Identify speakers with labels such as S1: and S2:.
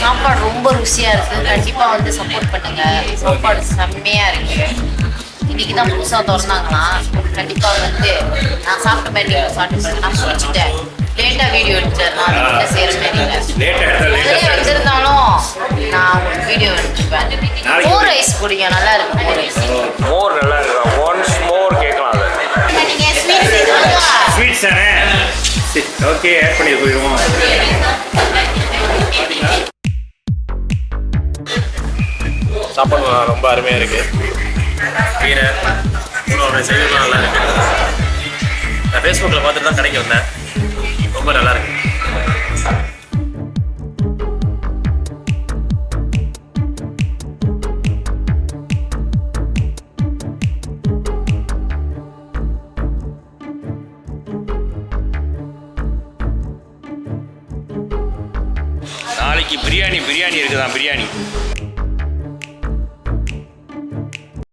S1: சாப்பாடு ரொம்ப ருசியாக இருக்குது. கண்டிப்பாக வந்து சப்போர்ட் பண்ணுங்கள். சாப்பாடு செம்மையாக இருக்குது. இன்றைக்கி தான் புதுசாக திறந்தாங்களா. கண்டிப்பாக வந்து நான் சாப்பிட்ட மாதிரி நீங்கள் சாப்பிட்டு நான் முடிச்சுட்டேன். லேட்டாக வீடியோ எடுத்தேன். நான் அதை செய்கிற மாதிரி வந்திருந்தாலும் நான் உங்களுக்கு வீடியோ எடுத்துப்பேன். மோர் ரைஸ் குடிங்க, நல்லா இருக்கு. மோர் ரைஸ்
S2: மோர் நல்லா இருக்கா? ஒன்ஸ் மோர் கேட்கலாம். அதை
S1: நீங்கள் ஸ்வீட்ஸ்
S3: தானே? ஓகே, ஆட் பண்ணி போயிடுவோம்.
S2: சாப்பாடு ரொம்ப அருமையாக இருக்குது. கீரை உங்களோட செய்திலாம் நல்லா இருக்குது. நான் ஃபேஸ்புக்கில் பார்த்துட்டு தான் கடைக்கு வந்தேன். ரொம்ப நல்லா இருக்கு.
S3: நாளைக்கு பிரியாணி இருக்குதான். பிரியாணி